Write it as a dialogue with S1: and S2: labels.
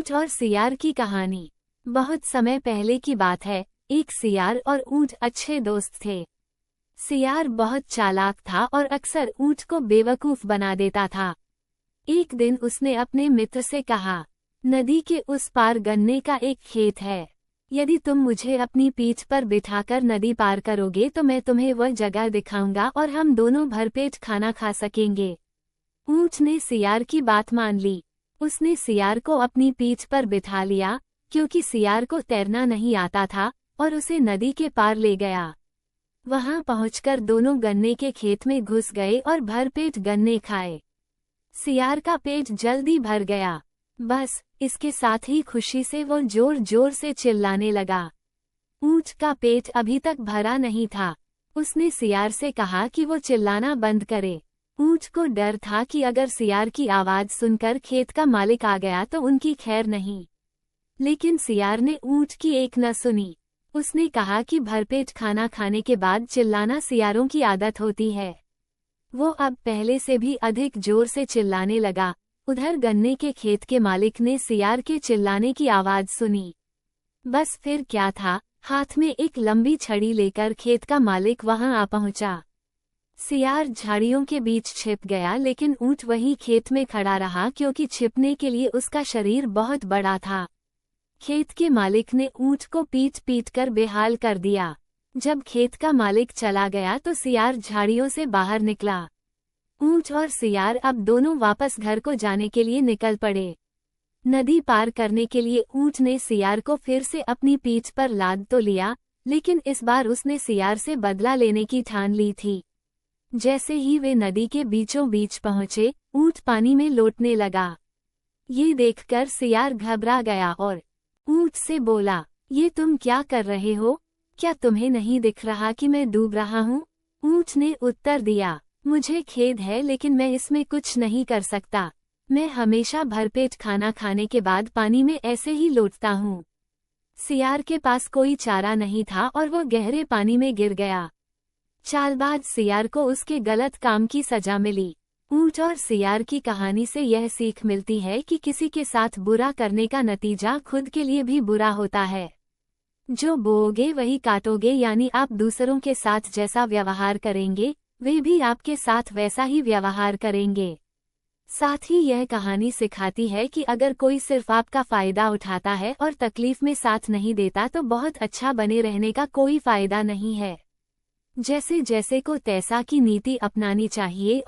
S1: ऊंट और सियार की कहानी। बहुत समय पहले की बात है। एक सियार और ऊंट अच्छे दोस्त थे। सियार बहुत चालाक था और अक्सर ऊंट को बेवकूफ बना देता था। एक दिन उसने अपने मित्र से कहा, नदी के उस पार गन्ने का एक खेत है। यदि तुम मुझे अपनी पीठ पर बिठाकर नदी पार करोगे तो मैं तुम्हें वह जगह दिखाऊंगा और हम दोनों भरपेट खाना खा सकेंगे। ऊंट ने सियार की बात मान ली। उसने सियार को अपनी पीठ पर बिठा लिया, क्योंकि सियार को तैरना नहीं आता था, और उसे नदी के पार ले गया। वहां पहुंचकर दोनों गन्ने के खेत में घुस गए और भरपेट गन्ने खाए। सियार का पेट जल्दी भर गया। बस इसके साथ ही खुशी से वो जोर जोर से चिल्लाने लगा। ऊंट का पेट अभी तक भरा नहीं था। उसने सियार से कहा कि वो चिल्लाना बंद करे। ऊंट को डर था कि अगर सियार की आवाज सुनकर खेत का मालिक आ गया तो उनकी खैर नहीं। लेकिन सियार ने ऊंट की एक न सुनी। उसने कहा कि भरपेट खाना खाने के बाद चिल्लाना सियारों की आदत होती है। वो अब पहले से भी अधिक जोर से चिल्लाने लगा। उधर गन्ने के खेत के मालिक ने सियार के चिल्लाने की आवाज सुनी। बस फिर क्या था, हाथ में एक लंबी छड़ी लेकर खेत का मालिक वहां आ पहुंचा। सियार झाड़ियों के बीच छिप गया, लेकिन ऊंट वहीं खेत में खड़ा रहा, क्योंकि छिपने के लिए उसका शरीर बहुत बड़ा था। खेत के मालिक ने ऊंट को पीट पीट कर बेहाल कर दिया। जब खेत का मालिक चला गया तो सियार झाड़ियों से बाहर निकला। ऊंट और सियार अब दोनों वापस घर को जाने के लिए निकल पड़े। नदी पार करने के लिए ऊंट ने सियार को फिर से अपनी पीठ पर लाद तो लिया, लेकिन इस बार उसने सियार से बदला लेने की ठान ली थी। जैसे ही वे नदी के बीचों बीच पहुंचे, ऊंट पानी में लौटने लगा। ये देखकर सियार घबरा गया और ऊंट से बोला, ये तुम क्या कर रहे हो? क्या तुम्हें नहीं दिख रहा कि मैं डूब रहा हूँ? ऊंट ने उत्तर दिया, मुझे खेद है, लेकिन मैं इसमें कुछ नहीं कर सकता। मैं हमेशा भरपेट खाना खाने के बाद पानी में ऐसे ही लौटता हूँ। सियार के पास कोई चारा नहीं था और वो गहरे पानी में गिर गया। चालबाज सियार को उसके गलत काम की सजा मिली। ऊंट और सियार की कहानी से यह सीख मिलती है कि किसी के साथ बुरा करने का नतीजा खुद के लिए भी बुरा होता है। जो बोओगे वही काटोगे, यानी आप दूसरों के साथ जैसा व्यवहार करेंगे, वे भी आपके साथ वैसा ही व्यवहार करेंगे। साथ ही यह कहानी सिखाती है कि अगर कोई सिर्फ आपका फायदा उठाता है और तकलीफ में साथ नहीं देता तो बहुत अच्छा बने रहने का कोई फायदा नहीं है। जैसे जैसे को तैसा की नीति अपनानी चाहिए।